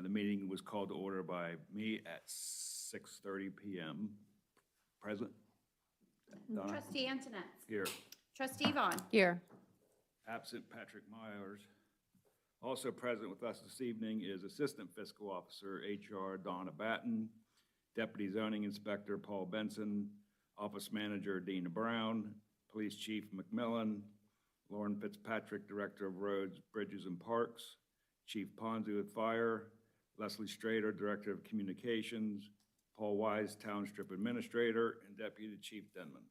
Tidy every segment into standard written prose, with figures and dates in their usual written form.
The meeting was called to order by me at 6:30 p.m. Present? Donna? Trustee Antonetts. Here. Trustee Vaughn. Here. Absent Patrick Myers. Also present with us this evening is Assistant Fiscal Officer, HR Donna Batten, Deputy Zoning Inspector Paul Benson, Office Manager Dina Brown, Police Chief McMillan, Lauren Fitzpatrick, Director of Roads, Bridges and Parks, Chief Ponzu with Fire, Leslie Strader, Director of Communications, Paul Wise, Township Administrator, and Deputy Chief Denman.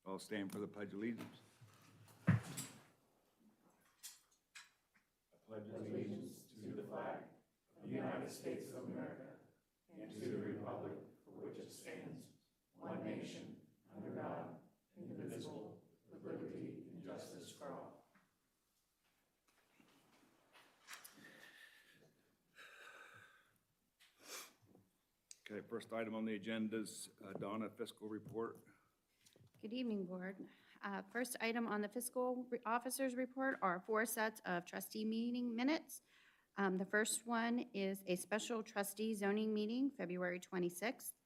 All stand for the Pledge of Allegiance. I pledge allegiance to the flag of the United States of America and to the republic for which it stands, one nation, under God, indivisible, with liberty and justice for all. Okay, first item on the agenda is Donna, fiscal report. Good evening, Board. First item on the fiscal officer's report are 4 sets of trustee meeting minutes. The first one is a special trustee zoning meeting, February 26th.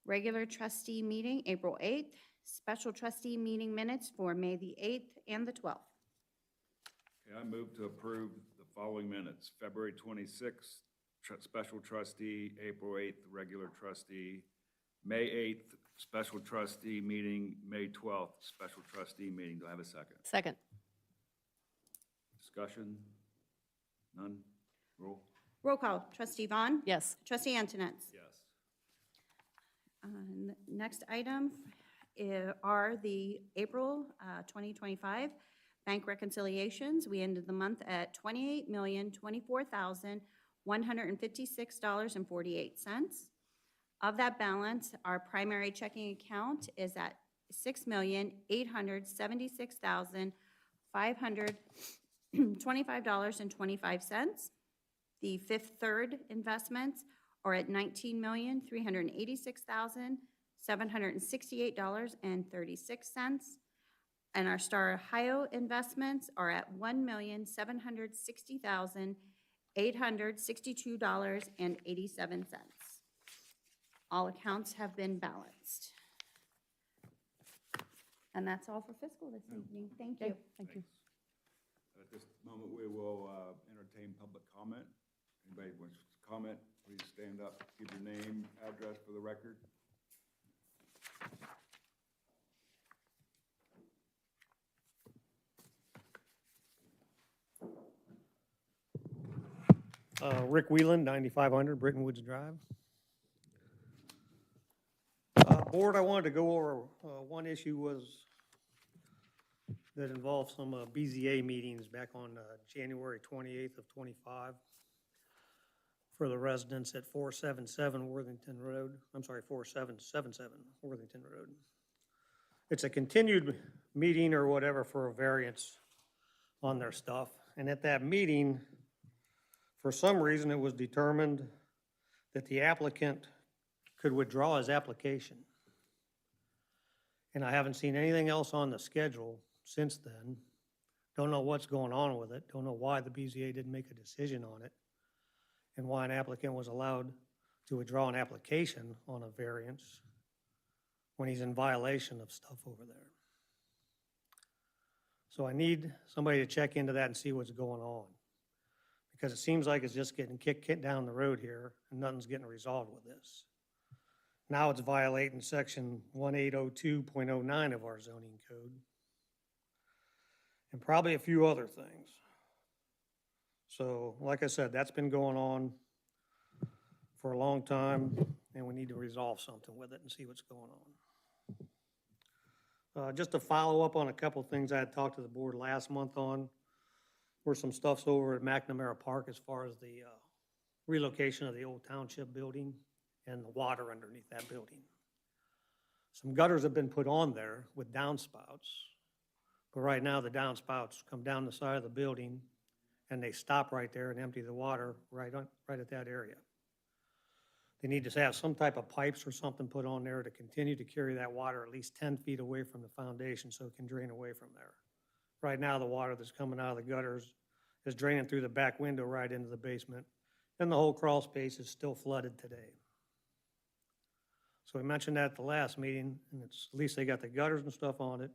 Regular trustee meeting, April 8th. Special trustee meeting minutes for May the 8th and the 12th. Okay, I move to approve the following minutes. February 26th, special trustee, April 8th, regular trustee, May 8th, special trustee meeting, May 12th, special trustee meeting. Do I have a second? Second. Discussion? None? Roll? Roll call, Trustee Vaughn. Yes. Trustee Antonetts. Yes. Next item are the April 2025 bank reconciliations. We ended the month at $28,024,156.48. Of that balance, our primary checking account is at $6,876,525.25. The Fifth Third investments are at $19,386,768.36. And our Star Ohio investments are at $1,760,862.87. All accounts have been balanced. And that's all for fiscal this evening. Thank you. Thank you. At this moment, we will entertain public comment. Anybody wants to comment, please stand up, give your name, address for the record. Rick Whelan, 9500 Britton Woods Drive. Board, I wanted to go over one issue was that involved some BZA meetings back on January 28th of 25 for the residents at 477 Worthington Road. I'm sorry, 4777 Worthington Road. It's a continued meeting or whatever for a variance on their stuff. And at that meeting, for some reason, it was determined that the applicant could withdraw his application. And I haven't seen anything else on the schedule since then. Don't know what's going on with it. Don't know why the BZA didn't make a decision on it and why an applicant was allowed to withdraw an application on a variance when he's in violation of stuff over there. So I need somebody to check into that and see what's going on, because it seems like it's just getting kicked down the road here and nothing's getting resolved with this. Now it's violating section 1802.09 of our zoning code and probably a few other things. So like I said, that's been going on for a long time and we need to resolve something with it and see what's going on. Just to follow up on a couple things I had talked to the board last month on, where some stuff's over at McNamara Park as far as the relocation of the old township building and the water underneath that building. Some gutters have been put on there with downspouts, but right now the downspouts come down the side of the building and they stop right there and empty the water right at that area. They need to have some type of pipes or something put on there to continue to carry that water at least 10 feet away from the foundation so it can drain away from there. Right now, the water that's coming out of the gutters is draining through the back window right into the basement And the whole crawl space is still flooded today. So we mentioned that at the last meeting, and it's, at least they got the gutters and stuff on it,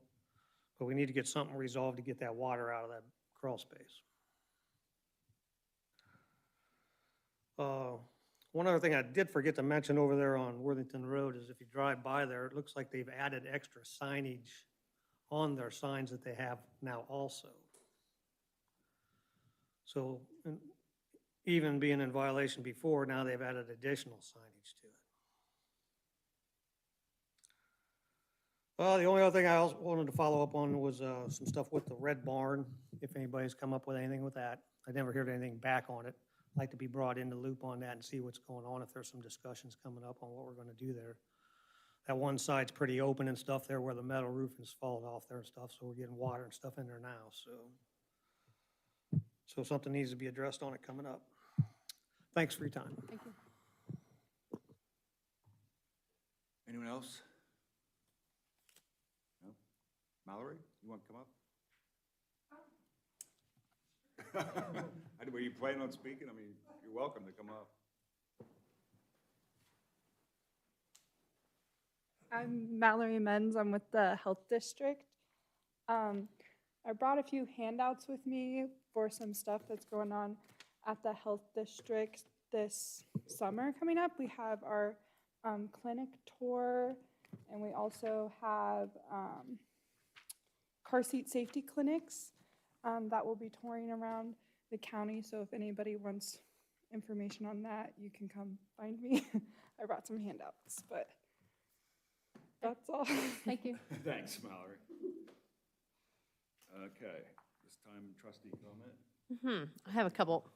but we need to get something resolved to get that water out of that crawl space. One other thing I did forget to mention over there on Worthington Road is if you drive by there, it looks like they've added extra signage on their signs that they have now also. So even being in violation before, now they've added additional signage to it. The only other thing I also wanted to follow up on was some stuff with the Red Barn, if anybody's come up with anything with that. I never heard anything back on it. I'd like to be brought in the loop on that and see what's going on, if there's some discussions coming up on what we're gonna do there. That one side's pretty open and stuff there where the metal roof is falling off there and stuff, so we're getting water and stuff in there now, so something needs to be addressed on it coming up. Thanks for your time. Thank you. Anyone else? No? Mallory, you want to come up? Were you planning on speaking? I mean, you're welcome to come up. I'm Mallory Menz. I'm with the Health District. I brought a few handouts with me for some stuff that's going on at the Health District this summer coming up. We have our clinic tour, and we also have car seat safety clinics that will be touring around the county. So if anybody wants information on that, you can come find me. I brought some handouts, but that's all. Thank you. Thanks, Mallory. Okay, this time trustee comment. I have a couple.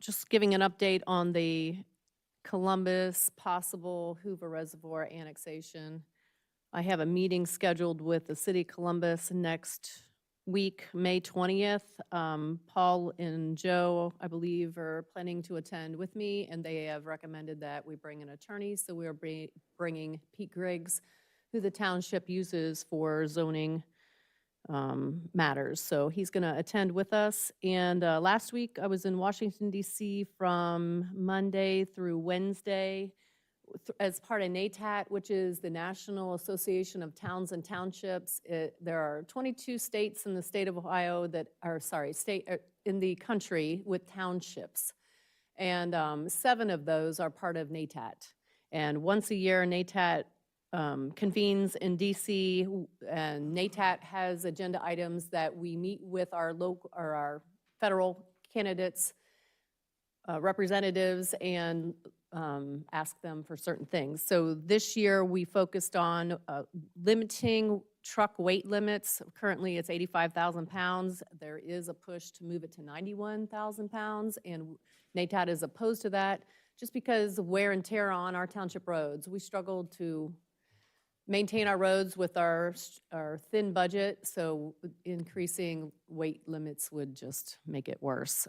Just giving an update on the Columbus possible Hoover Reservoir annexation. I have a meeting scheduled with the city of Columbus next week, May 20th. Paul and Joe, I believe, are planning to attend with me, and they have recommended that we bring an attorney. So we are bringing Pete Griggs, who the township uses for zoning matters. So he's going to attend with us. And last week I was in Washington, D.C. from Monday through Wednesday as part of NATAT, which is the National Association of Towns and Townships. There are 22 states in the state of Ohio that are, in the country with townships. And 7 of those are part of NATAT. And once a year, NATAT convenes in DC, and NATAT has agenda items that we meet with our local or our federal candidates, representatives, and ask them for certain things. So this year we focused on limiting truck weight limits. Currently it's 85,000 pounds. There is a push to move it to 91,000 pounds, and NATAT is opposed to that just because of wear and tear on our township roads. We struggled to maintain our roads with our thin budget, so increasing weight limits would just make it worse.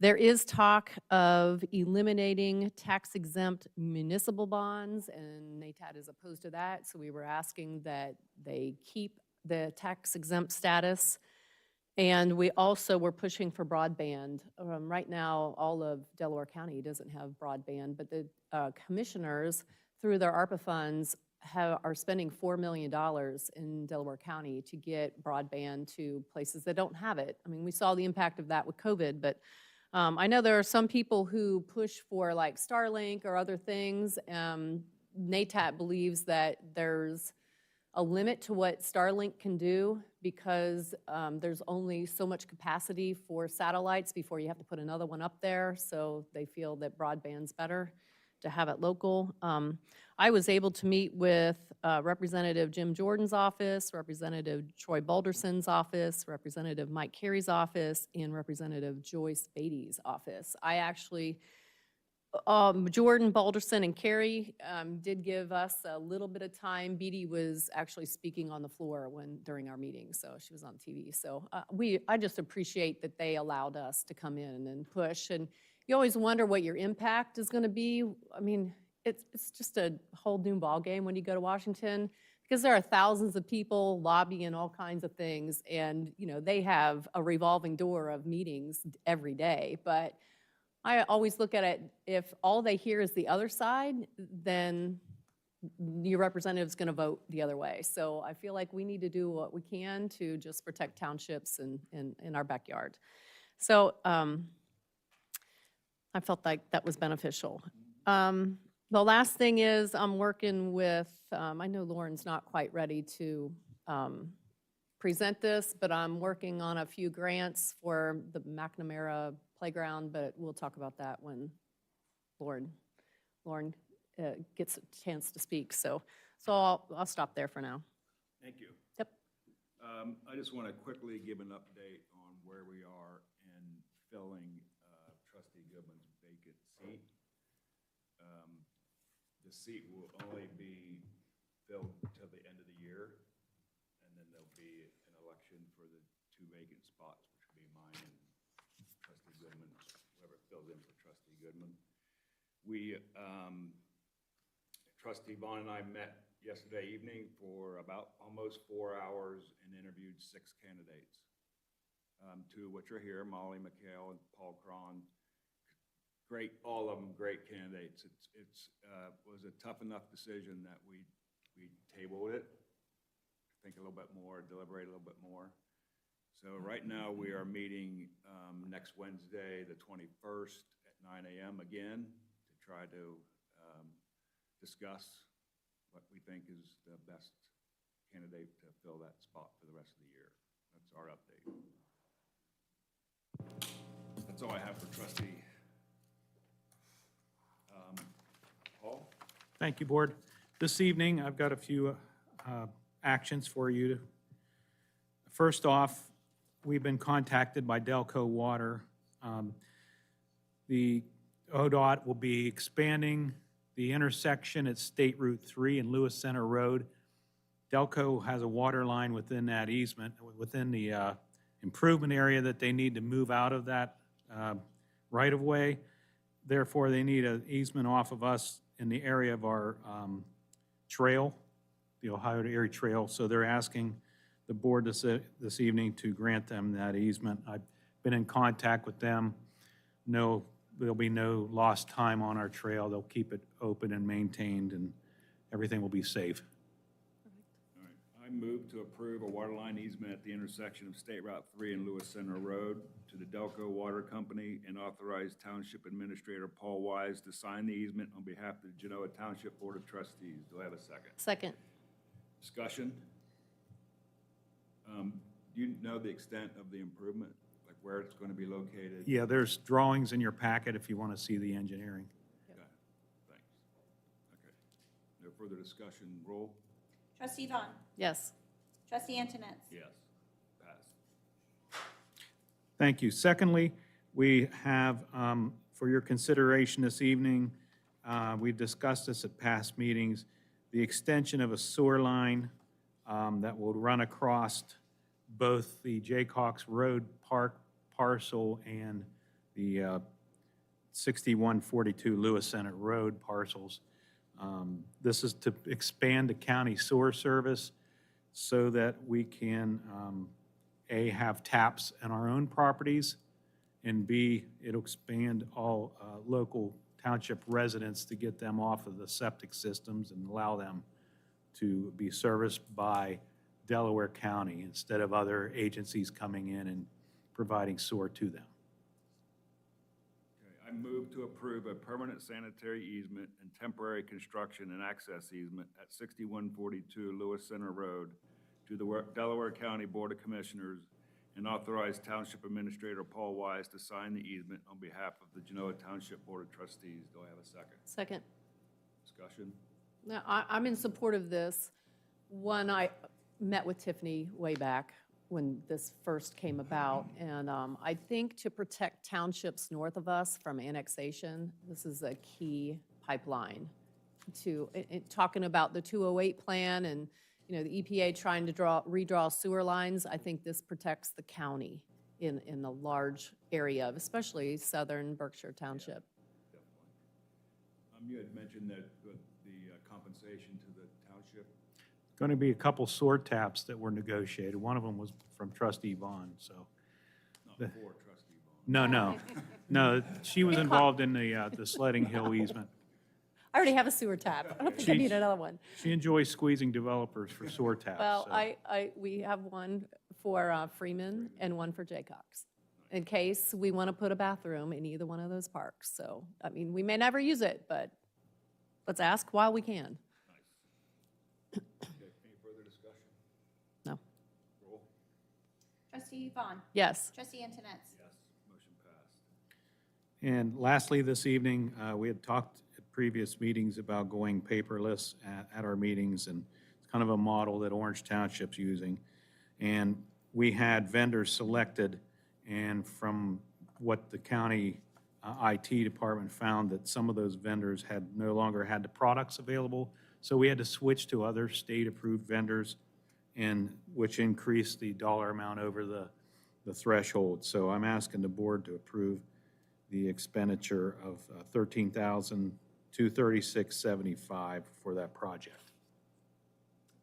There is talk of eliminating tax-exempt municipal bonds, and NATAT is opposed to that, so we were asking that they keep the tax-exempt status. And we also were pushing for broadband. Right now, all of Delaware County doesn't have broadband, but the commissioners, through their ARPA funds, are spending $4 million in Delaware County to get broadband to places that don't have it. I mean, we saw the impact of that with COVID, but I know there are some people who push for like Starlink or other things. NATAT believes that there's a limit to what Starlink can do because there's only so much capacity for satellites before you have to put another one up there. So they feel that broadband's better to have it local. I was able to meet with Representative Jim Jordan's office, Representative Troy Balderson's office, Representative Mike Carey's office, and Representative Joyce Beatty's office. I actually, Jordan, Balderson, and Carey did give us a little bit of time. Beatty was actually speaking on the floor during our meeting, so she was on TV. So I just appreciate that they allowed us to come in and push. And you always wonder what your impact is going to be. I mean, it's just a whole new ballgame when you go to Washington because there are thousands of people lobbying all kinds of things, and, you know, they have a revolving door of meetings every day. But I always look at it, if all they hear is the other side, then your representative's going to vote the other way. So I feel like we need to do what we can to just protect townships and in our backyard. So I felt like that was beneficial. The last thing is I'm working with, I know Lauren's not quite ready to present this, but I'm working on a few grants for the McNamara Playground, but we'll talk about that when Lauren gets a chance to speak. So I'll stop there for now. Thank you. Yep. I just want to quickly give an update on where we are in filling Trustee Goodman's vacant seat. The seat will only be filled till the end of the year, and then there'll be an election for the 2 vacant spots, which will be mine and Trustee Goodman's, whoever fills in for Trustee Goodman. We, Trustee Vaughn and I met yesterday evening for about almost 4 hours and interviewed 6 candidates, 2 of which are here, Molly McHale and Paul Cron. Great, all of them great candidates. It's was a tough enough decision that we tabled it, think a little bit more, deliberate a little bit more. So right now we are meeting next Wednesday, the 21st at 9 a.m. again to try to discuss what we think is the best candidate to fill that spot for the rest of the year. That's our update. That's all I have for trustee. Paul? Thank you, Board. This evening, I've got a few actions for you. First off, we've been contacted by Delco Water. The ODOT will be expanding the intersection at State Route 3 and Lewis Center Road. Delco has a water line within that easement, within the improvement area that they need to move out of that right-of-way. Therefore, they need an easement off of us in the area of our trail, the Ohio Erie Trail. So they're asking the board this evening to grant them that easement. I've been in contact with them. No, there'll be no lost time on our trail. They'll keep it open and maintained, and everything will be safe. All right. I move to approve a water line easement at the intersection of State Route 3 and Lewis Center Road to the Delco Water Company and authorize Township Administrator Paul Wise to sign the easement on behalf of the Genoa Township Board of Trustees. Do I have a second? Second. Discussion? Do you know the extent of the improvement, like where it's going to be located? Yeah, there's drawings in your packet if you want to see the engineering. Okay, thanks. Okay. No further discussion. Roll? Trustee Vaughn. Yes. Trustee Antoinette. Yes. Pass. Thank you. Secondly, we have, for your consideration this evening, we've discussed this at past meetings, the extension of a sewer line that will run across both the Jaycox Road Park parcel and the 6142 Lewis Center Road parcels. This is to expand the county sewer service so that we can, A, have taps in our own properties, and B, it'll expand all local township residents to get them off of the septic systems and allow them to be serviced by Delaware County instead of other agencies coming in and providing sewer to them. Okay, I move to approve a permanent sanitary easement and temporary construction and access easement at 6142 Lewis Center Road to the Delaware County Board of Commissioners and authorize Township Administrator Paul Wise to sign the easement on behalf of the Genoa Township Board of Trustees. Do I have a second? Second. Discussion? Now, I'm in support of this. One, I met with Tiffany way back when this first came about, and I think to protect townships north of us from annexation, this is a key pipeline. Talking about the 208 plan and, you know, the EPA trying to redraw sewer lines, I think this protects the county in a large area, of especially southern Berkshire Township. Definitely. You had mentioned that the compensation to the township. Going to be a couple sword taps that were negotiated. One of them was from trustee Vaughn, so. Not for trustee Vaughn. No, she was involved in the sledding hill easement. I already have a sewer tap. I don't think I need another one. She enjoys squeezing developers for sword taps. Well, so. we have one for Freeman and one for Jaycox, in case we want to put a bathroom in either one of those parks. So, I mean, we may never use it, but let's ask while we can. Okay, any further discussion? No. Roll. Trustee Vaughn. Yes. Trustee Antonetts. Yes, motion passed. And lastly, this evening, we had talked at previous meetings about going paperless at our meetings, and it's kind of a model that Orange Township's using. And we had vendors selected, and from what the county IT department found, that some of those vendors had no longer had the products available, so we had to switch to other state-approved vendors, and which increased the dollar amount over the threshold. So I'm asking the board to approve the expenditure of $13,236.75 for that project.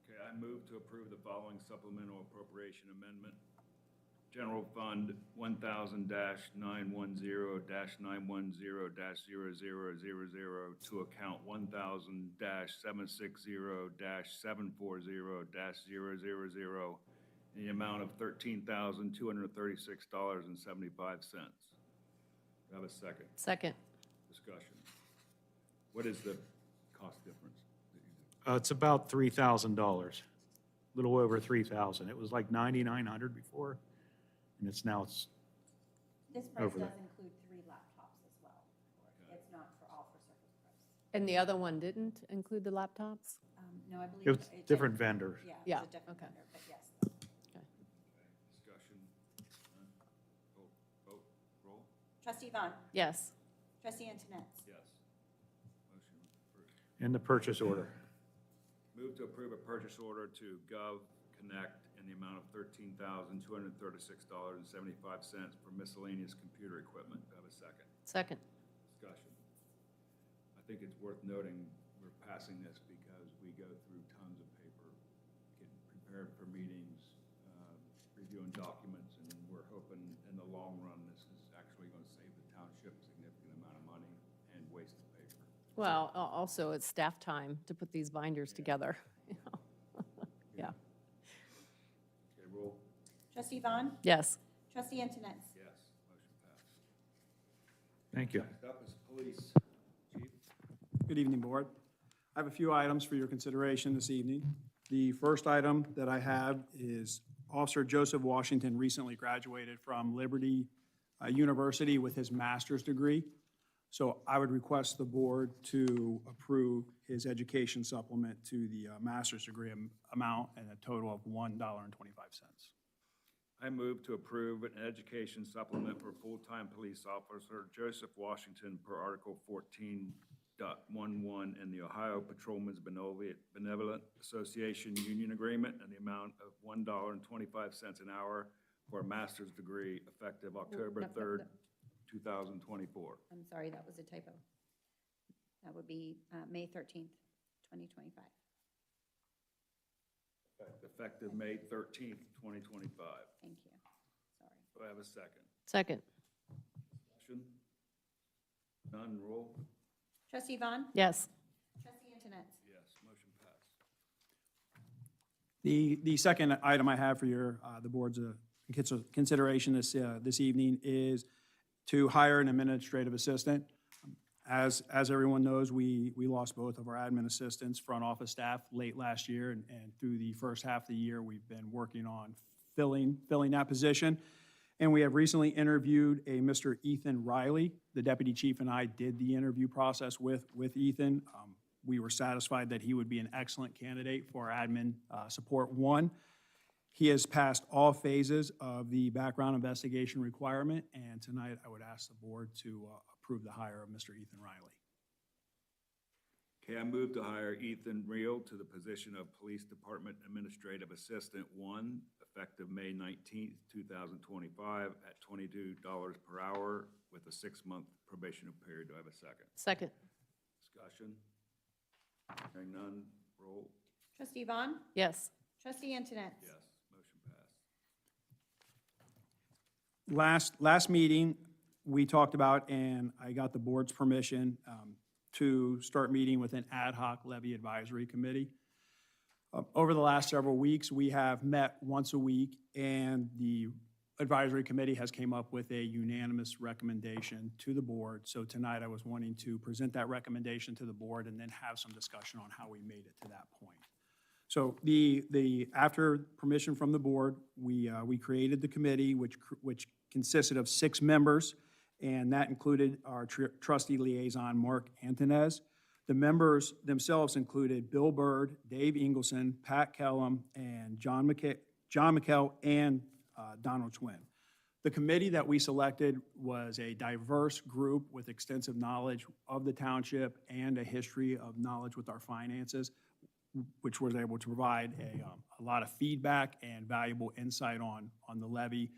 Okay, I move to approve the following supplemental appropriation amendment. General Fund 1000-910-910-0000 to account 1000-760-740-000 in the amount of $13,236.75. Do I have a second? Second. Discussion. What is the cost difference that you do? It's about $3,000, a little over $3,000. It was like $9,900 before, and it's now, This price Over does that. include 3 laptops as well. It's not for all for Surface Pros. And the other one didn't include the laptops? No, I believe. it was different vendors. Yeah, Yeah, it was a different okay. vendor, but yes. Discussion. None? Vote. Roll. Trustee Vaughn. Yes. Trustee Antonetts. Yes. Motion approved. And the purchase order. Move to approve a purchase order to Gov Connect in the amount of $13,236.75 for miscellaneous computer equipment. Do I have a second? Second. Discussion. I think it's worth noting, we're passing this because we go through tons of paper, getting prepared for meetings, reviewing documents, and we're hoping in the long run, this is actually going to save the township a significant amount of money and waste of paper. Well, also, it's staff time to put these binders together. Yeah. Okay, roll. Trustee Vaughn. Yes. Trustee Antonetts. Yes, motion passed. Thank you. Next up is police. Chief? Good evening, Board. I have a few items for your consideration this evening. The first item that I have is Officer Joseph Washington recently graduated from Liberty University with his master's degree. So I would request the board to approve his education supplement to the master's degree amount and a total of $1.25. I move to approve an education supplement for full-time police officer Joseph Washington per Article 14.11 in the Ohio Patrolmen's Benevolent Association Union Agreement in the amount of $1.25 an hour for a master's degree effective October No, 3rd, 2024. I'm sorry, that was a typo. That would be May 13th, 2025. Effective May 13th, 2025. Thank you. Sorry. Do I have a second? Second. Discussion? None, roll. Trustee Vaughn. Yes. Trustee Antonetts. Yes, motion passed. The second item I have for the board's consideration this evening is to hire an administrative assistant. As everyone knows, we lost both of our admin assistants, front office staff late last year, and through the first half of the year, we've been working on filling that position. And we have recently interviewed a Mr. Ethan Riley. The deputy chief and I did the interview process with Ethan. We were satisfied that he would be an excellent candidate for our admin support one. He has passed all phases of the background investigation requirement, and tonight I would ask the board to approve the hire of Mr. Ethan Riley. Okay, I move to hire Ethan Reel to the position of Police Department Administrative Assistant 1, effective May 19th, 2025, at $22 per hour with a 6-month probationary period. Do I have a second? Second. Discussion? Hearing none, roll. Trustee Vaughn? Yes. Trustee Antoinette? Yes, motion passed. Last meeting, we talked about, and I got the board's permission to start meeting with an ad hoc levy advisory committee. Over the last several weeks, we have met once a week, and the advisory committee has came up with a unanimous recommendation to the board. So tonight, I was wanting to present that recommendation to the board and then have some discussion on how we made it to that point. So after permission from the board, we created the committee, which consisted of 6 members, and that included our trustee liaison, Mark Antonez. The members themselves included Bill Byrd, Dave Ingleson, Pat Kellum, and John McKell, and Donald Twin. The committee that we selected was a diverse group with extensive knowledge of the township and a history of knowledge with our finances, which was able to provide a lot of feedback and valuable insight on the levy,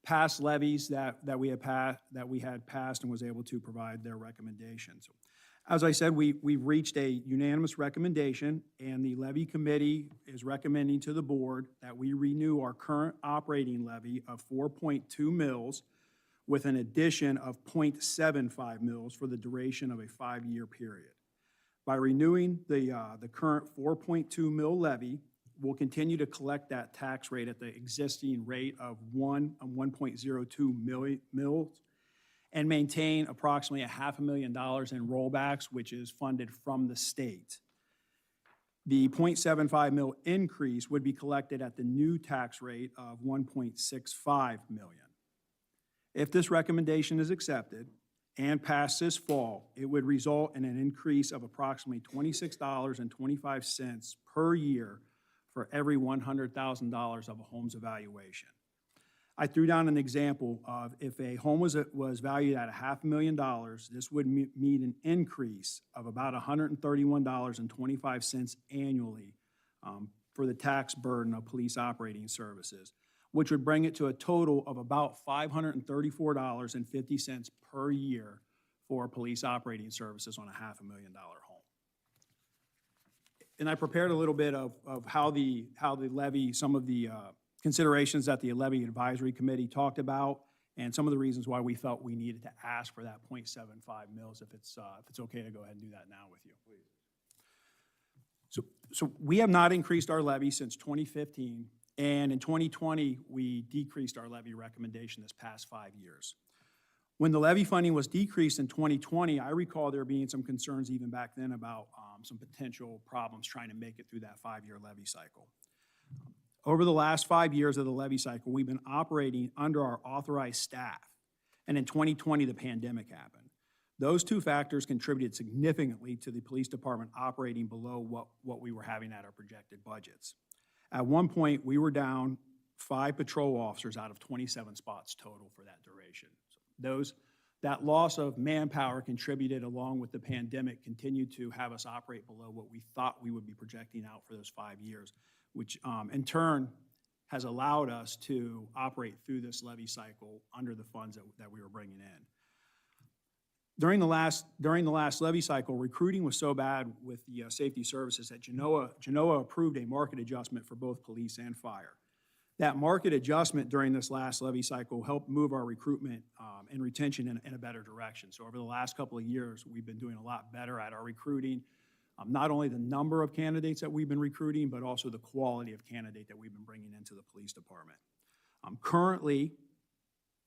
past levies that we had passed, and was able to provide their recommendations. As I said, we've reached a unanimous recommendation, and the levy committee is recommending to the board that we renew our current operating levy of 4.2 mils with an addition of 0.75 mils for the duration of a 5-year period. By renewing the current 4.2 mil levy, we'll continue to collect that tax rate at the existing rate of 1.02 mils, and maintain approximately $500,000 in rollbacks, which is funded from the state. The 0.75 mil increase would be collected at the new tax rate of 1.65 million. If this recommendation is accepted and passed this fall, it would result in an increase of approximately $26.25 per year for every $100,000 of a home's evaluation. I threw down an example of if a home was valued at $500,000, this would mean an increase of about $131.25 annually for the tax burden of police operating services, which would bring it to a total of about $534.50 per year for police operating services on a $500,000 home. And I prepared a little bit of how the levy, some of the considerations that the levy advisory committee talked about, and some of the reasons why we felt we needed to ask for that 0.75 mils, if it's okay to go ahead and do that now with you. So we have not increased our levy since 2015, and in 2020, we decreased our levy recommendation this past 5 years. When the levy funding was decreased in 2020, I recall there being some concerns even back then about some potential problems trying to make it through that 5-year levy cycle. Over the last 5 years of the levy cycle, we've been operating under our authorized staff, and in 2020, the pandemic happened. Those two factors contributed significantly to the police department operating below what we were having at our projected budgets. At one point, we were down 5 patrol officers out of 27 spots total for that duration. So that loss of manpower contributed, along with the pandemic, continued to have us operate below what we thought we would be projecting out for those 5 years, which in turn has allowed us to operate through this levy cycle under the funds that we were bringing in. During the last levy cycle, recruiting was so bad with the safety services that Genoa approved a market adjustment for both police and fire. That market adjustment during this last levy cycle helped move our recruitment and retention in a better direction. So over the last couple of years, we've been doing a lot better at our recruiting. Not only the number of candidates that we've been recruiting, but also the quality of candidate that we've been bringing into the police department. Currently,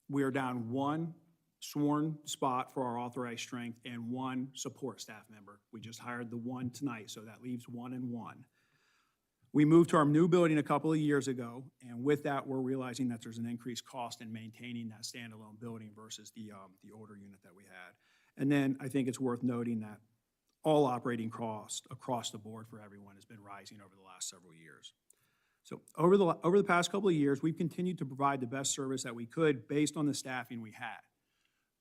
we are down 1 sworn spot for our authorized strength and 1 support staff member. We just hired the 1 tonight, so that leaves 1 and 1. We moved to our new building a couple of years ago, and with that, we're realizing that there's an increased cost in maintaining that standalone building versus the older unit that we had. And then I think it's worth noting that all operating costs across the board for everyone has been rising over the last several years. So over the past couple of years, we've continued to provide the best service that we could based on the staffing we had.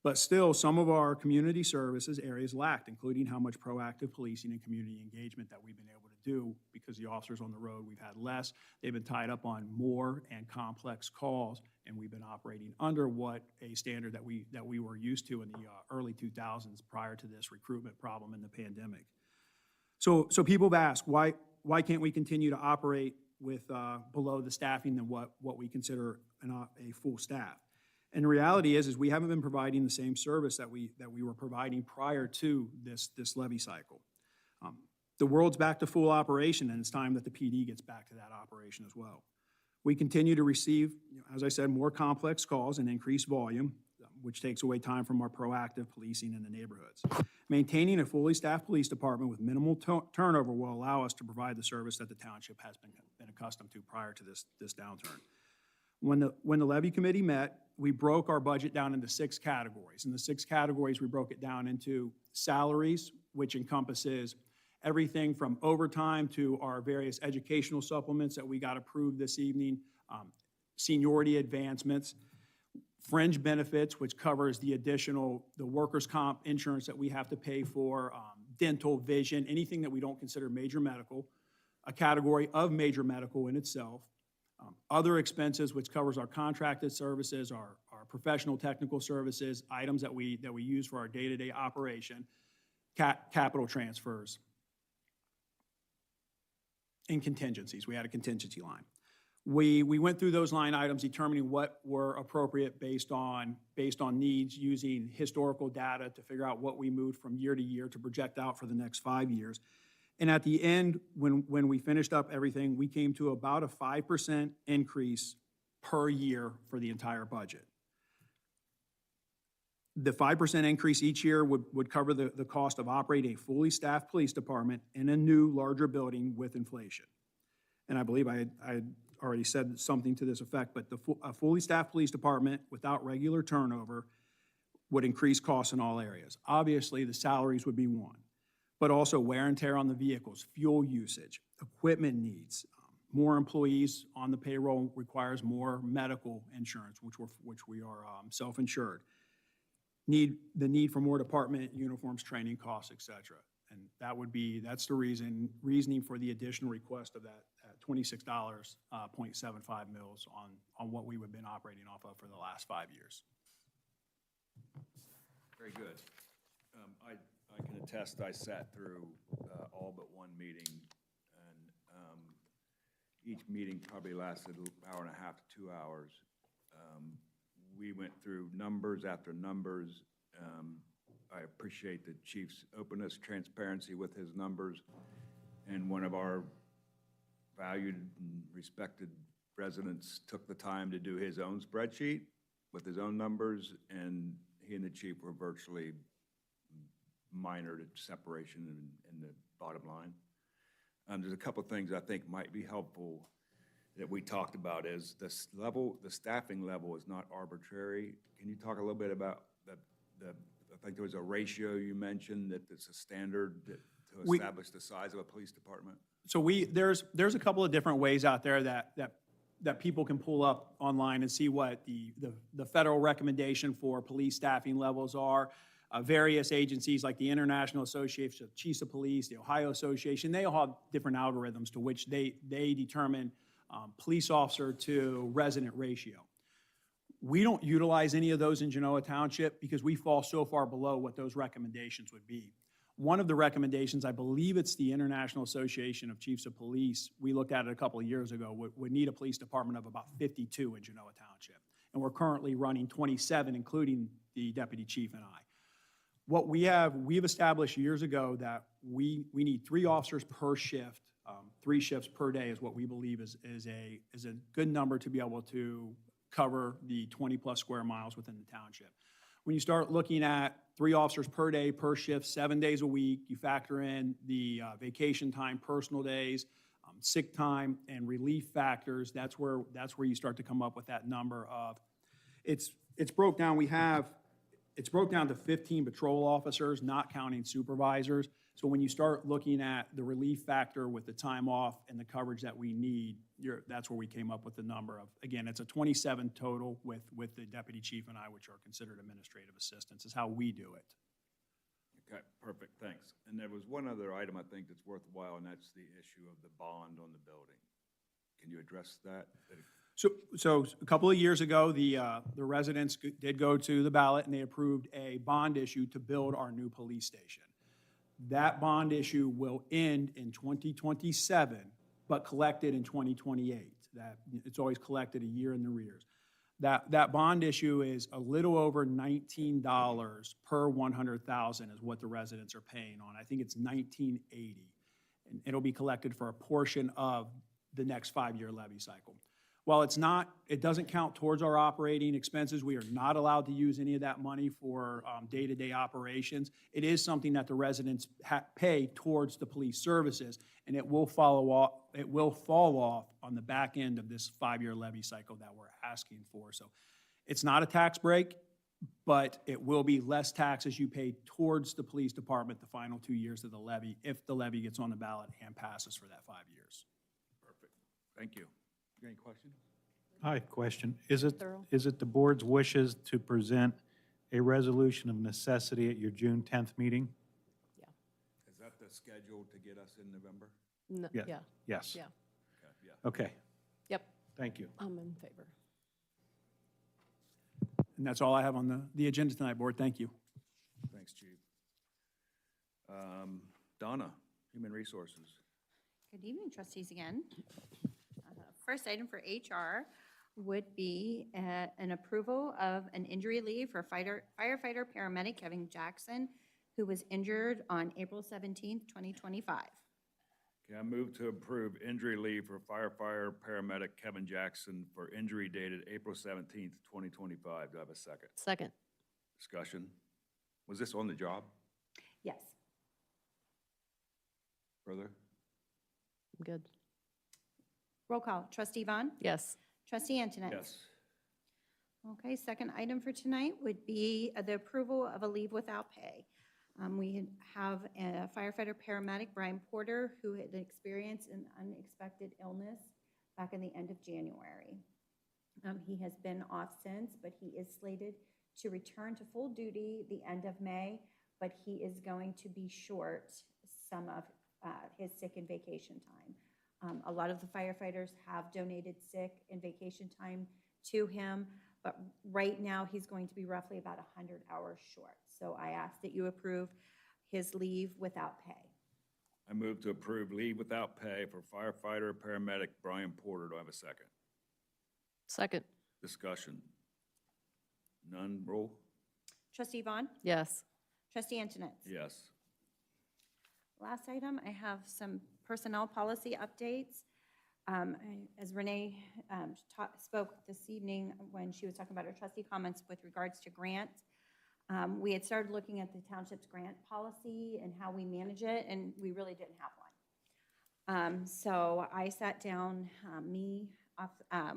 But still, some of our community services areas lacked, including how much proactive policing and community engagement that we've been able to do, because the officers on the road, we've had less. They've been tied up on more and complex calls, and we've been operating under what a standard that we were used to in the early 2000s prior to this recruitment problem in the pandemic. So people have asked, why why can't we continue to operate with below the staffing than what we consider a full staff? And the reality is we haven't been providing the same service that we were providing prior to this levy cycle. The world's back to full operation, and it's time that the PD gets back to that operation as well. We continue to receive, as I said, more complex calls and increased volume, which takes away time from our proactive policing in the neighborhoods. Maintaining a fully staffed police department with minimal turnover will allow us to provide the service that the township has been accustomed to prior to this downturn. When the levy committee met, we broke our budget down into 6 categories. In the 6 categories, we broke it down into salaries, which encompasses everything from overtime to our various educational supplements that we got approved this evening, seniority advancements, fringe benefits, which covers the workers' comp insurance that we have to pay for, dental, vision, anything that we don't consider major medical, a category of major medical in itself, other expenses, which covers our contracted services, our professional technical services, items that we use for our day-to-day operation, capital transfers, and contingencies. We had a contingency line. We went through those line items, determining what were appropriate based on needs, using historical data to figure out what we moved from year to year to project out for the next 5 years. And at the end, when we finished up everything, we came to about a 5% increase per year for the entire budget. The 5% increase each year would cover the cost of operating a fully staffed police department in a new, larger building with inflation. And I believe I had already said something to this effect, but a fully staffed police department without regular turnover would increase costs in all areas. Obviously, the salaries would be one, but also wear and tear on the vehicles, fuel usage, equipment needs. More employees on the payroll requires more medical insurance, which we are self-insured. The need for more department uniforms, training costs, et cetera. And that's the reasoning for the additional request of that $26.75 mils on what we have been operating off of for the last 5 years. Very good. I can attest, I sat through all but one meeting, and each meeting probably lasted an hour and a half to 2 hours. We went through numbers after numbers. I appreciate the chief's openness, transparency with his numbers, and one of our valued and respected residents took the time to do his own spreadsheet with his own numbers, and he and the chief were virtually minor separation in the bottom line. There's a couple things I think might be helpful that we talked about. Is the staffing level is not arbitrary. Can you talk a little bit about I think there was a ratio you mentioned that it's a standard to establish the size of a police department? So there's a couple of different ways out there that people can pull up online and see what the federal recommendation for police staffing levels are. Various agencies like the International Association of Chiefs of Police, the Ohio Association, they all have different algorithms to which they determine police officer to resident ratio. We don't utilize any of those in Genoa Township because we fall so far below what those recommendations would be. One of the recommendations, I believe it's the International Association of Chiefs of Police, we looked at it a couple of years ago, would need a police department of about 52 in Genoa Township. And we're currently running 27, including the deputy chief and I. What we've established years ago that we need 3 officers per shift, 3 shifts per day is what we believe is a good number to be able to cover the 20-plus square miles within the township. When you start looking at 3 officers per day, per shift, 7 days a week, you factor in the vacation time, personal days, sick time, and relief factors, that's where you start to come up with that number of, it's broke down, it's broke down to 15 patrol officers, not counting supervisors. So when you start looking at the relief factor with the time off and the coverage that we need, that's where we came up with the number of, again, it's a 27 total with the deputy chief and I, which are considered administrative assistants, is how we do it. Okay, perfect, thanks. And there was one other item I think that's worthwhile, and that's the issue of the bond on the building. Can you address that? So a couple of years ago, the residents did go to the ballot and they approved a bond issue to build our new police station. That bond issue will end in 2027, but collected in 2028. That, it's always collected a year in the arrears. That bond issue is a little over $19 per 100,000 is what the residents are paying on. I think it's $19.80. And it'll be collected for a portion of the next 5-year levy cycle. While it's not, it doesn't count towards our operating expenses, we are not allowed to use any of that money for day-to-day operations. It is something that the residents pay towards the police services, and it will fall off on the back end of this 5-year levy cycle that we're asking for. So it's not a tax break, but it will be less taxes you pay towards the police department the final 2 years of the levy, if the levy gets on the ballot and passes for that 5 years. Perfect. Thank you. Any questions? I have a question. Is it Thorough. the board's wishes to present a resolution of necessity at your June 10th meeting? Is that the schedule to get us in November? No, Yeah. yeah, Yes. yeah, Okay, yeah. Okay, yep, thank you. I'm in favor. And that's all I have on the agenda tonight, Board. Thank you. Thanks, Chief. Donna, Human Resources. Good evening, trustees again. First item for HR would be an approval of an injury leave for firefighter paramedic Kevin Jackson, who was injured on April 17th, 2025. Okay, I move to approve injury leave for firefighter paramedic Kevin Jackson for injury dated April 17th, 2025. Do I have a second? Second, Discussion? Was this on the job? Yes. Further? I'm good. Roll call. Trustee Vaughn? Yes, Trustee Antoinette? Yes. Okay, second item for tonight would be the approval of a leave without pay. We have a firefighter paramedic, Brian Porter, who had experienced an unexpected illness back in the end of January. He has been off since, but he is slated to return to full duty the end of May, but he is going to be short some of his sick and vacation time. A lot of the firefighters have donated sick and vacation time to him, but right now he's going to be roughly about 100 hours short. So I ask that you approve his leave without pay. I move to approve leave without pay for firefighter paramedic Brian Porter. Do I have a second? second, Discussion? None? Roll? Trustee Vaughn? yes, Trustee Antoinette? Yes. Last item, I have some personnel policy updates. As Renee spoke this evening when she was talking about her trustee comments with regards to grants, we had started looking at the township's grant policy and how we manage it, and we really didn't have one. So I sat down,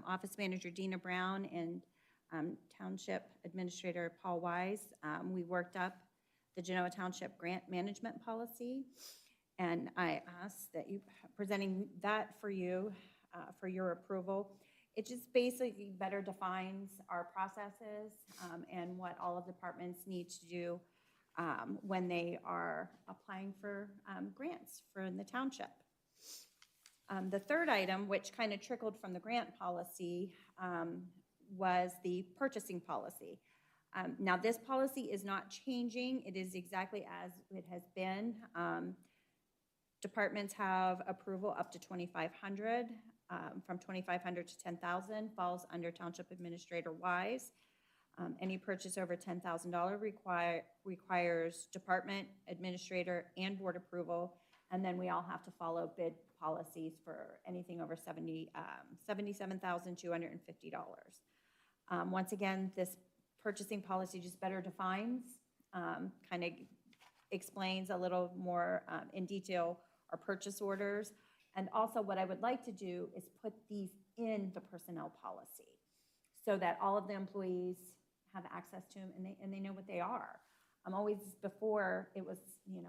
Office Manager Dina Brown, and Township Administrator Paul Wise. We worked up the Genoa Township Grant Management Policy, and I asked that you, presenting that for you, for your approval. It just basically better defines our processes and what all of the departments need to do when they are applying for grants for the township. The third item, which kind of trickled from the grant policy, was the purchasing policy. Now, this policy is not changing. It is exactly as it has been. Departments have approval up to $2,500. From $2,500 to $10,000 falls under Township Administrator Wise. Any purchase over $10,000 requires department, administrator, and board approval. And then we all have to follow bid policies for anything over $77,250. Once again, this purchasing policy just better defines, kind of explains a little more in detail our purchase orders. And also what I would like to do is put these in the personnel policy so that all of the employees have access to them and they know what they are. I'm always, before it was,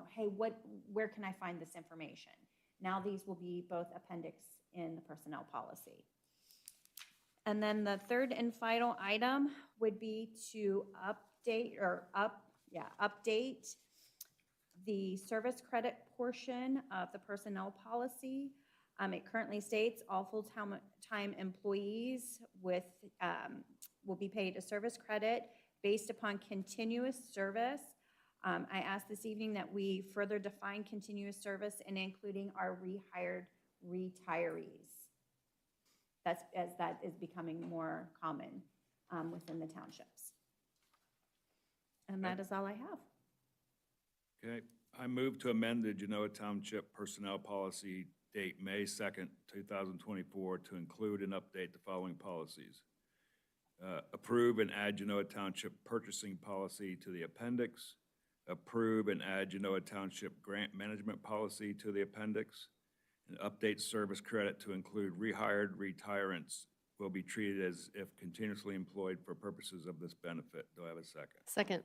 hey, where can I find this information? Now these will be both appendix in the personnel policy. And then the third and final item would be to update the service credit portion of the personnel policy. It currently states all full-time employees will be paid a service credit based upon continuous service I ask this evening that we further define continuous service and including our rehired retirees. That's, as that is becoming more common within the townships. And that is all I have. Okay, I move to amend the Genoa Township Personnel Policy date May 2nd, 2024 to include and update the following policies. Approve and add Genoa Township Purchasing Policy to the appendix. Approve and add Genoa Township Grant Management Policy to the appendix. And update service credit to include rehired retirants will be treated as if continuously employed for purposes of this benefit. Do I have a second? Second.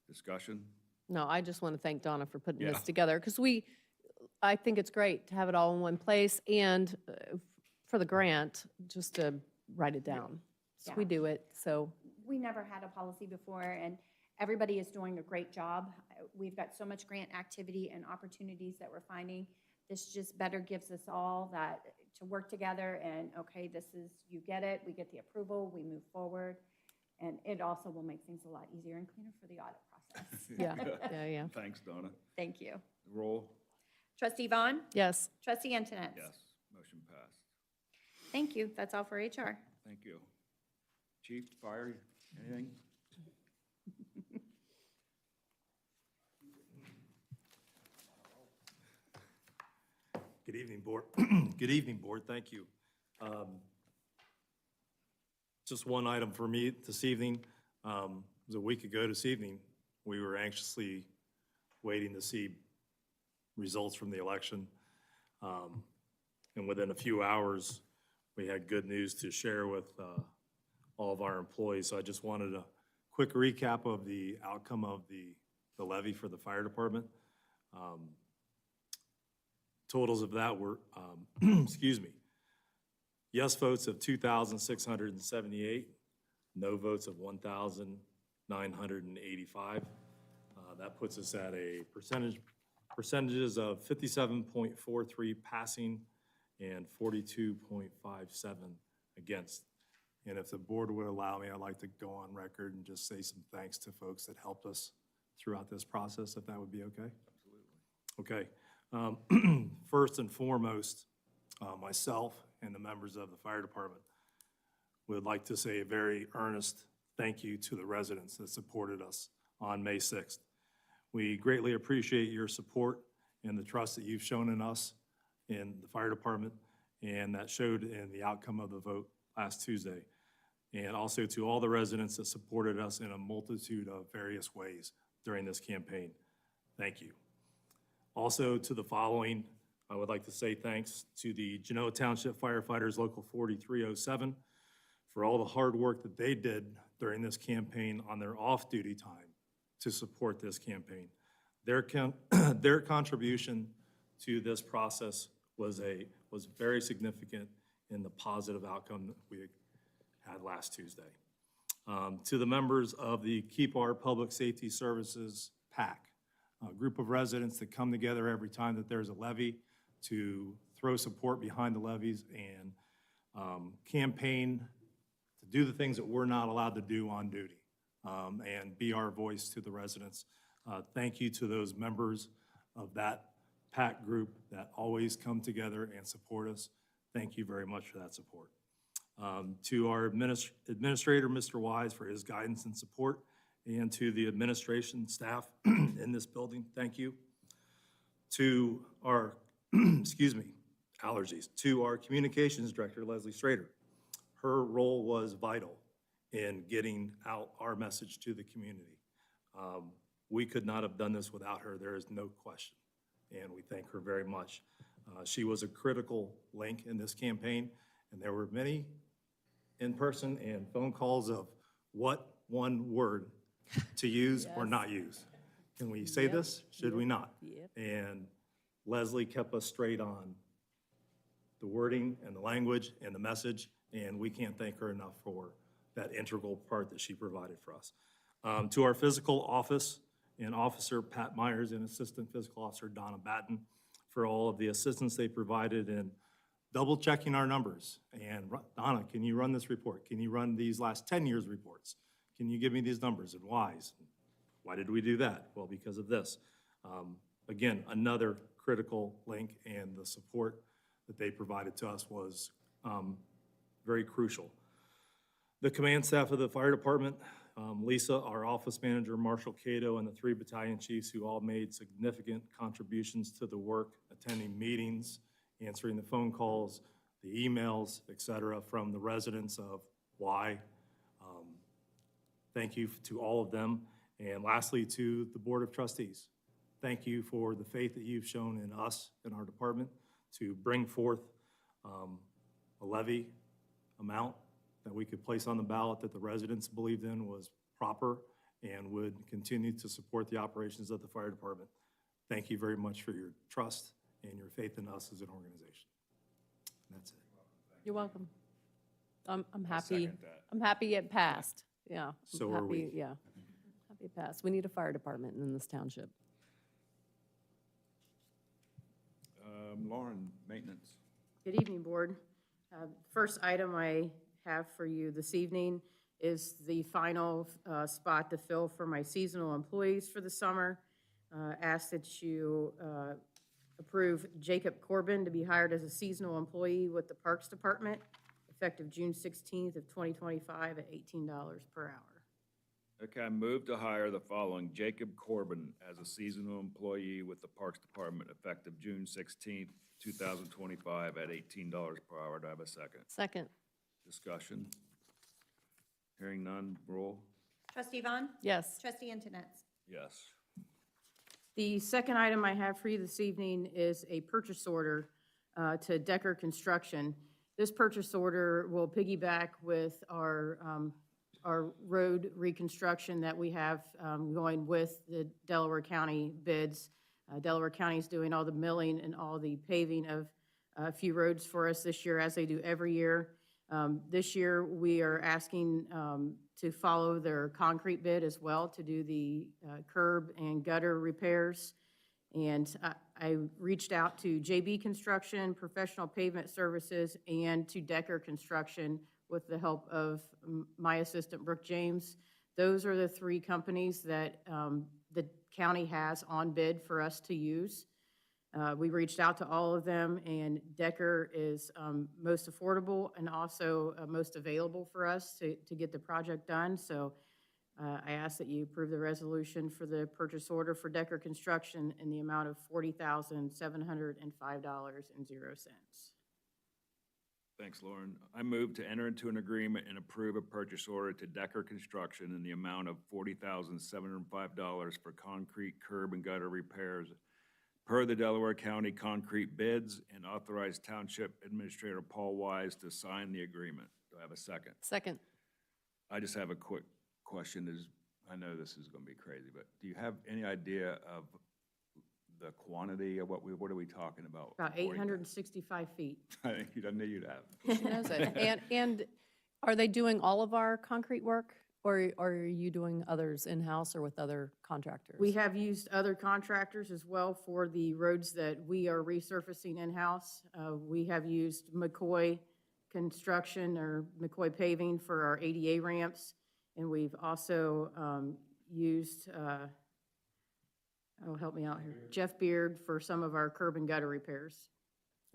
Discussion? No, I just want to thank Donna for putting Yeah. this together, because I think it's great to have it all in one place, and for the grant, just to write it down. So we Yeah. do it, so, We never had a policy before, and everybody is doing a great job. We've got so much grant activity and opportunities that we're finding. This just better gives us all that, to work together and, okay, this is, you get it, we get the approval, we move forward. And it also will make things a lot easier and cleaner for the audit process. yeah. Thanks, Donna. Thank you. Roll? Trustee Vaughn? Yes. Trustee Antoinette? Yes. Motion passed. Thank you. That's all for HR. Thank you. Chief, fire, anything? Good evening, Board. Good evening, Board. Thank you. Just one item for me this evening. It was a week ago this evening. We were anxiously waiting to see results from the election. And within a few hours, we had good news to share with all of our employees. So I just wanted a quick recap of the outcome of the levy for the fire department. Totals of that were, excuse me, yes votes of 2,678, no votes of 1,985. That puts us at a percentages of 57.43 passing and 42.57 against. And if the board would allow me, I'd like to go on record and just say some thanks to folks that helped us throughout this process, if that would be okay? Absolutely. Okay. First and foremost, myself and the members of the fire department would like to say a very earnest thank you to the residents that supported us on May 6th. We greatly appreciate your support and the trust that you've shown in us in the fire department, and that showed in the outcome of the vote last Tuesday. And also to all the residents that supported us in a multitude of various ways during this campaign. Thank you. Also to the following, I would like to say thanks to the Genoa Township Firefighters Local 4307 for all the hard work that they did during this campaign on their off-duty time to support this campaign. Their contribution to this process was very significant in the positive outcome that we had last Tuesday. To the members of the Keep Our Public Safety Services PAC, a group of residents that come together every time that there's a levy to throw support behind the levies and campaign to do the things that we're not allowed to do on duty and be our voice to the residents. Thank you to those members of that PAC group that always come together and support us. Thank you very much for that support. To our administrator, Mr. Wise, for his guidance and support, and to the administration staff in this building, thank you. To our, excuse me, allergies, to our communications director, Leslie Strader. Her role was vital in getting out our message to the community. We could not have done this without her, there is no question, and we thank her very much. She was a critical link in this campaign, and there were many in-person and phone calls of what one word to use or not use. Can we say this? Should we not? And Leslie kept us straight on the wording and the language and the message, and we can't thank her enough for that integral part that she provided for us. To our physical office and Officer Pat Myers and Assistant Physical Officer Donna Batten for all of the assistance they provided in double checking our numbers. And Donna, can you run this report? Can you run these last 10 years reports? Can you give me these numbers and whys? Why did we do that? Well, because of this. Again, another critical link, and the support that they provided to us was very crucial. The command staff of the fire department, Lisa, our office manager, Marshall Cato, and the 3 battalion chiefs who all made significant contributions to the work, attending meetings, answering the phone calls, the emails, et cetera, from the residents of why. Thank you to all of them. And lastly, to the Board of Trustees. Thank you for the faith that you've shown in us, in our department, to bring forth a levy amount that we could place on the ballot that the residents believed in was proper and would continue to support the operations of the fire department. Thank you very much for your trust and your faith in us as an organization. And that's it. You're welcome. I'm I happy, second that. I'm happy it passed. Yeah. I'm So are happy- we. Yeah. Happy it passed. We need a fire department in this township. Lauren, maintenance. Good evening, Board. First item I have for you this evening is the final spot to fill for my seasonal employees for the summer. Ask that you approve Jacob Corbin to be hired as a seasonal employee with the Parks Department, effective June 16th of 2025 at $18 per hour. Okay, I move to hire the following: Jacob Corbin as a seasonal employee with the Parks Department effective June 16th, 2025 at $18 per hour. Do I have a second? Second. Discussion? Hearing none, roll. Trustee Vaughn? Yes. Trustee Antoinette? Yes. The second item I have for you this evening is a purchase order to Decker Construction. This purchase order will piggyback with our road reconstruction that we have going with the Delaware County bids. Delaware County is doing all the milling and all the paving of a few roads for us this year, as they do every year. This year, we are asking to follow their concrete bid as well to do the curb and gutter repairs. And I reached out to JB Construction, Professional Pavement Services, and to Decker Construction with the help of my assistant, Brooke James. Those are the 3 companies that the county has on bid for us to use. We reached out to all of them, and Decker is most affordable and also most available for us to get the project done. So I ask that you approve the resolution for the purchase order for Decker Construction in the amount of $40,705.00. Thanks, Lauren. I move to enter into an agreement and approve a purchase order to Decker Construction in the amount of $40,705 for concrete curb and gutter repairs per the Delaware County concrete bids, and authorize Township Administrator Paul Wise to sign the agreement. Do I have a second? Second. I just have a quick question. I know this is going to be crazy, but do you have any idea of the quantity of what are we talking about? About 865 feet. I knew you'd have. She knows it. And are they doing all of our concrete work, or are you doing others in-house or with other contractors? We have used other contractors as well for the roads that we are resurfacing in-house. We have used McCoy Construction or McCoy Paving for our ADA ramps, and we've also used, help me out here, Jeff Beard for some of our curb and gutter repairs.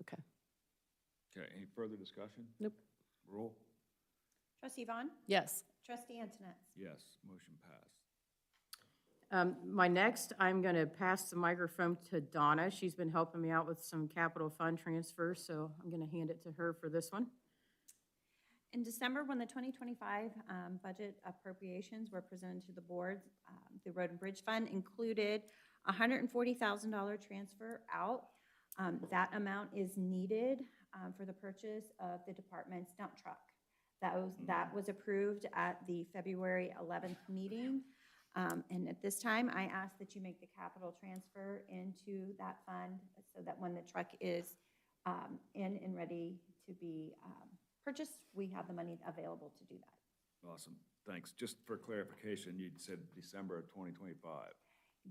Okay. Okay, any further discussion? Nope. Roll. Trustee Vaughn? Yes. Trustee Antoinette? Yes, motion passed. My next, I'm going to pass the microphone to Donna. She's been helping me out with some capital fund transfers, so I'm going to hand it to her for this one. In December, when the 2025 budget appropriations were presented to the board, the Road and Bridge Fund included a $140,000 transfer out. That amount is needed for the purchase of the department's dump truck. That was approved at the February 11th meeting. And at this time, I ask that you make the capital transfer into that fund so that when the truck is in and ready to be purchased, we have the money available to do that. Awesome, thanks. Just for clarification, you said December of 2025.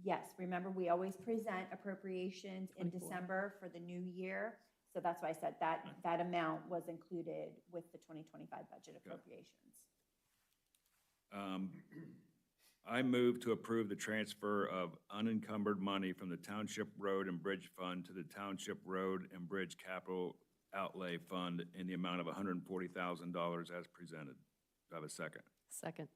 Yes, remember, we always present appropriations in 24. December for the new year. So that's why I said that amount was included with the 2025 budget appropriations. I move to approve the transfer of unencumbered money from the Township Road and Bridge Fund to the Township Road and Bridge Capital Outlay Fund in the amount of $140,000 as presented. Do I have a second? Second.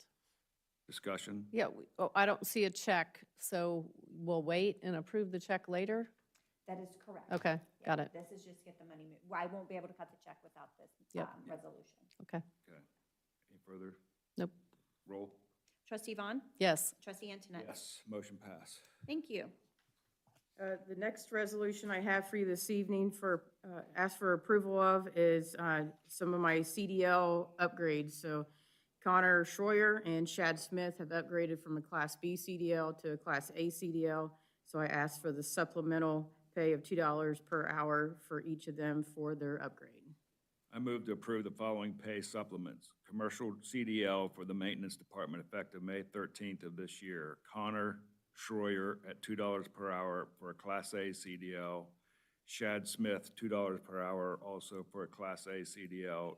Discussion? Yeah, I don't see a check, so we'll wait and approve the check later? That is correct. Okay, got it. This is just get the money moved. I won't be able to cut the check without this Yep. resolution. Okay. Okay. Any further? Nope. Roll? Trustee Vaughn? Yes. Trustee Antoinette? Yes. Motion pass. Thank you. The next resolution I have for you this evening for, ask for approval of is some of my CDL upgrades. So Connor Schroyer and Shad Smith have upgraded from a Class B CDL to a Class A CDL. So I asked for the supplemental pay of $2 per hour for each of them for their upgrade. I move to approve the following pay supplements. Commercial CDL for the Maintenance Department effective May 13th of this year. Connor Schroyer at $2 per hour for a Class A CDL. Shad Smith, $2 per hour, also for a Class A CDL.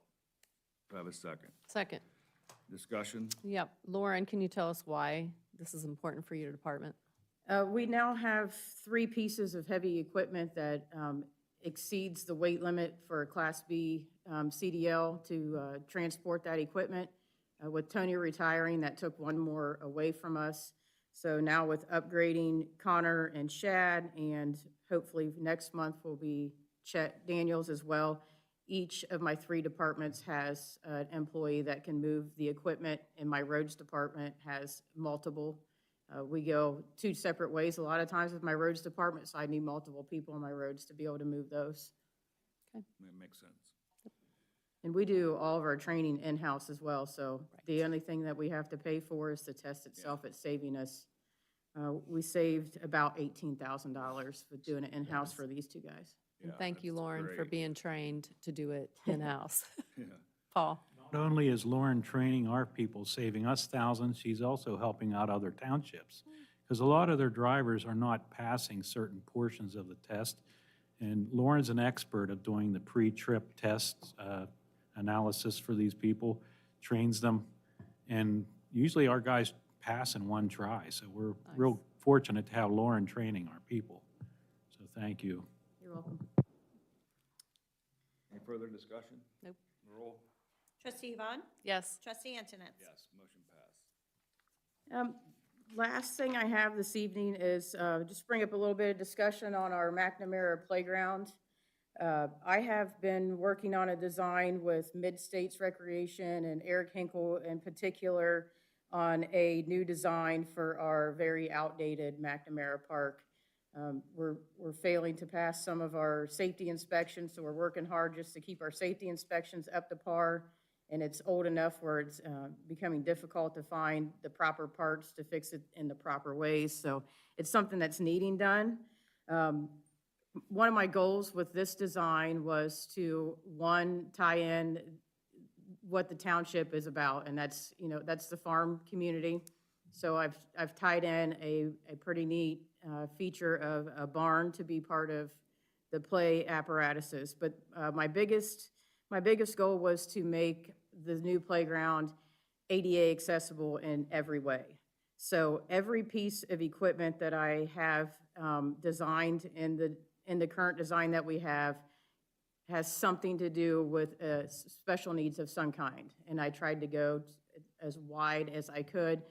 Do I have a second? Second. Discussion? Yep. Lauren, can you tell us why this is important for your department? We now have 3 pieces of heavy equipment that exceeds the weight limit for a Class B CDL to transport that equipment. With Tony retiring, that took 1 more away from us. So now with upgrading Connor and Shad, and hopefully next month will be Chet Daniels as well, each of my 3 departments has an employee that can move the equipment, and my roads department has multiple. We go 2 separate ways a lot of times with my roads department, so I need multiple people on my roads to be able to move those. That makes sense. And we do all of our training in-house as well, so the only thing that we have to pay for is the test itself. It's saving us. We saved about $18,000 with doing it in-house for these 2 guys. And Yeah, thank you, that's Lauren, for great. being trained to do it in-house. Yeah. Paul? Not only is Lauren training our people, saving us thousands, she's also helping out other townships. Because a lot of their drivers are not passing certain portions of the test. And Lauren's an expert of doing the pre-trip test analysis for these people, trains them. And usually our guys pass in 1 try. So we're real fortunate to have Lauren training our people. So thank you. You're welcome. Any further discussion? Nope. Roll? Trustee Vaughn? Yes. Trustee Antoinette? Yes. Motion pass. Last thing I have this evening is just bring up a little bit of discussion on our McNamara Playground. I have been working on a design with Mid-States Recreation and Eric Hinkle in particular on a new design for our very outdated McNamara Park. We're failing to pass some of our safety inspections, so we're working hard just to keep our safety inspections up to par. And it's old enough where it's becoming difficult to find the proper parts to fix it in the proper ways. So it's something that's needing done. One of my goals with this design was to, 1, tie in what the township is about, and that's, that's the farm community. So I've tied in a pretty neat feature of a barn to be part of the play apparatuses. But my biggest goal was to make the new playground ADA accessible in every way. So every piece of equipment that I have designed in the current design that we have has something to do with special needs of some kind. And I tried to go as wide as I could.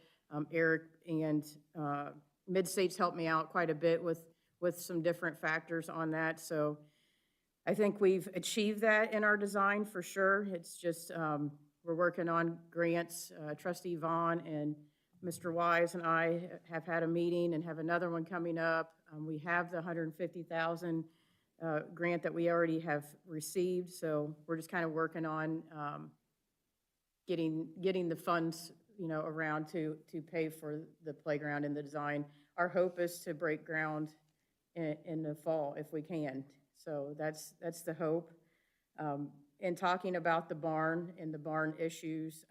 Eric and Mid-States helped me out quite a bit with some different factors on that. So I think we've achieved that in our design for sure. It's just, we're working on grants. Trustee Vaughn and Mr. Wise and I have had a meeting and have another one coming up. We have the $150,000 grant that we already have received, so we're just kind of working on getting the funds, around to pay for the playground and the design. Our hope is to break ground in the fall if we can. So that's the hope. In talking about the barn and the barn issues,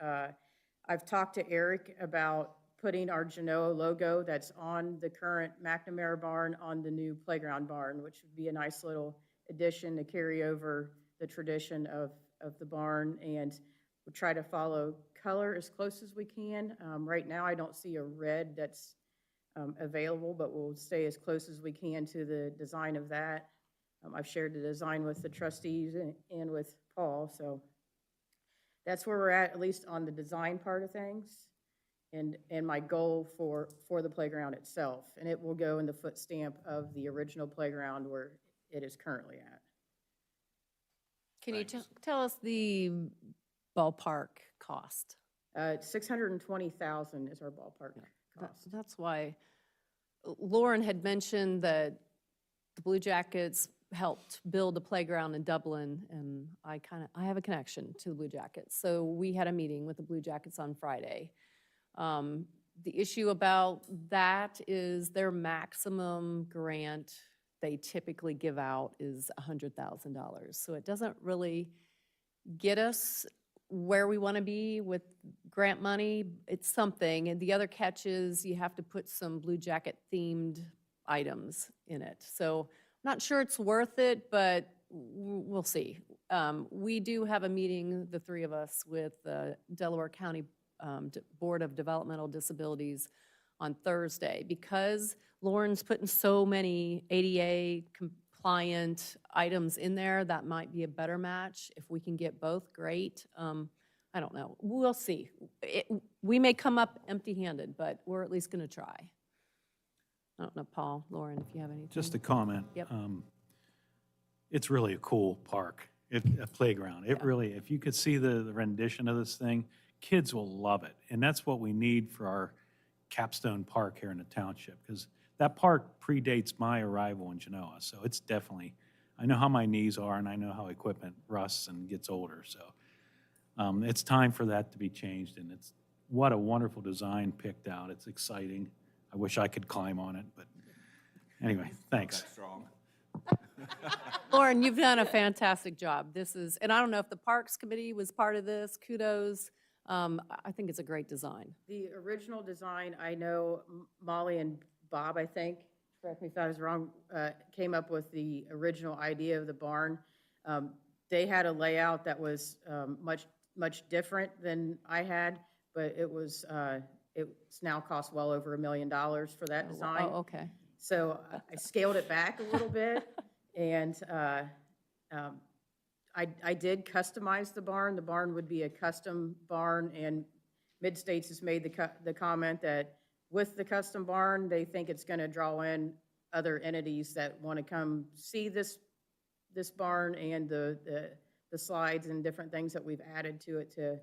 I've talked to Eric about putting our Genoa logo that's on the current McNamara barn on the new playground barn, which would be a nice little addition to carry over the tradition of the barn. And We'll try to follow color as close as we can. Right now, I don't see a red that's available, but we'll stay as close as we can to the design of that. I've shared the design with the trustees and with Paul, so that's where we're at least on the design part of things, and my goal for the playground itself. And it will go in the foot stamp of the original playground where it is currently at. Can you tell us the ballpark cost? $620,000 is our ballpark cost. That's why Lauren had mentioned that the Blue Jackets helped build a playground in Dublin, and I have a connection to the Blue Jackets. So we had a meeting with the Blue Jackets on Friday. The issue about that is their maximum grant they typically give out is $100,000. So it doesn't really get us where we want to be with grant money. It's something, and the other catch is you have to put some Blue Jacket themed items in it. So I'm not sure it's worth it, but we'll see. We do have a meeting, the three of us, with the Delaware County Board of Developmental Disabilities on Thursday. Because Lauren's putting so many ADA compliant items in there, that might be a better match. If we can get both, great. I don't know. We'll see. We may come up empty-handed, but we're at least going to try. I don't know, Paul, Lauren, if you have anything. Just a comment. Yep. It's really a cool park, a playground. It really, if you could see the rendition of this thing, kids will love it. And that's what we need for our capstone park here in the township, because that park predates my arrival in Genoa. So it's definitely, I know how my knees are, and I know how equipment rusts and gets older. So it's time for that to be changed, and it's what a wonderful design picked out. It's exciting. I wish I could climb on it, but anyway, thanks. That's strong. Lauren, you've done a fantastic job. This is, and I don't know if the Parks Committee was part of this, kudos. I think it's a great design. The original design, I know Molly and Bob, I think, correct me if I was wrong, came up with the original idea of the barn. They had a layout that was much different than I had, but it's now cost well over $1 million for that design. Oh, okay. So I scaled it back a little bit, and I did customize the barn. The barn would be a custom barn, and Mid-States has made the comment that with the custom barn, they think it's going to draw in other entities that want to come see this barn and the slides and different things that we've added to it to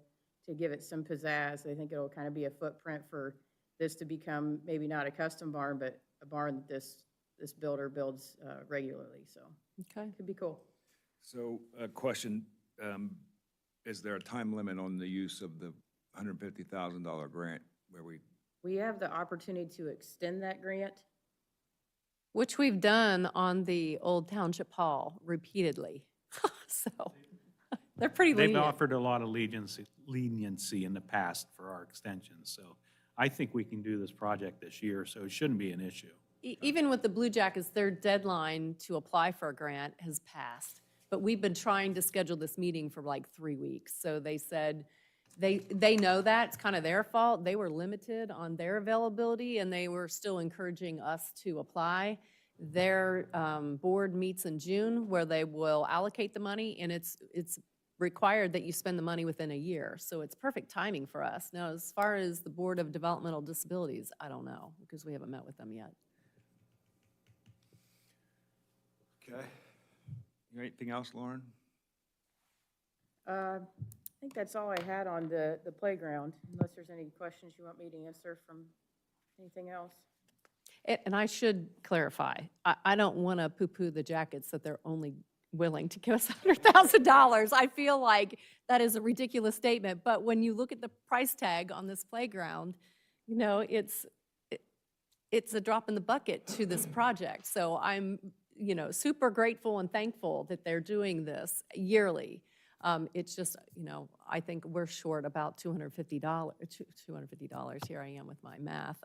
give it some pizzazz. They think it'll kind of be a footprint for this to become maybe not a custom barn, but a barn that this builder builds regularly. So Okay. could be cool. So a question, is there a time limit on the use of the $150,000 grant where We have the opportunity to extend that grant. Which we've done on the old Township Hall repeatedly. So they're pretty They've lenient. offered a lot of leniency in the past for our extensions, so I think we can do this project this year, so it shouldn't be an issue. Even with the Blue Jackets, their deadline to apply for a grant has passed. But we've been trying to schedule this meeting for like 3 weeks. So they said, they know that, it's kind of their fault. They were limited on their availability, and they were still encouraging us to apply. Their board meets in June, where they will allocate the money, and it's required that you spend the money within a year. So it's perfect timing for us. Now, as far as the Board of Developmental Disabilities, I don't know, because we haven't met with them yet. Okay. Anything else, Lauren? I think that's all I had on the playground, unless there's any questions you want me to answer from anything else. And I should clarify, I don't want to poo-poo the Jackets that they're only willing to give us $100,000. I feel like that is a ridiculous statement, but when you look at the price tag on this playground, you know, it's a drop in the bucket to this project. So I'm, you know, super grateful and thankful that they're doing this yearly. It's just, you know, I think we're short about $250, here I am with my math,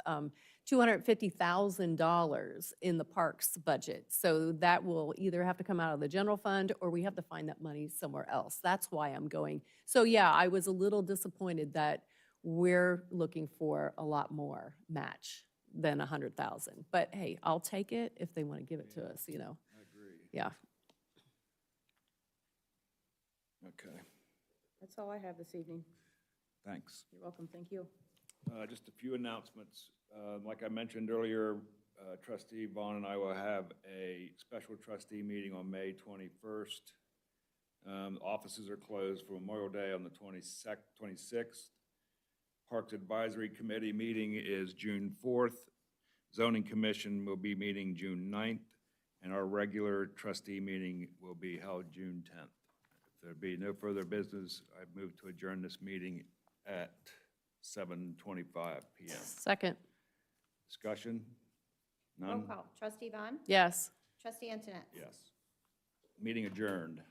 $250,000 in the parks budget. So that will either have to come out of the general fund or we have to find that money somewhere else. That's why I'm going. So yeah, I was a little disappointed that we're looking for a lot more match than 100,000. But hey, I'll take it if they want to give it to us, you know. I agree. Yeah. Okay, That's all I have this evening. thanks. You're welcome, thank you. Just a few announcements. Like I mentioned earlier, trustee Vaughn and I will have a special trustee meeting on May 21st. Offices are closed for Memorial Day on the 26th. Parks Advisory Committee meeting is June 4th. Zoning Commission will be meeting June 9th, and our regular trustee meeting will be held June 10th. If there be no further business, I move to adjourn this meeting at 7:25 PM. Second, Discussion? Roll None? call. Trustee Vaughn? yes. Trustee Antoinette? Yes. Meeting adjourned.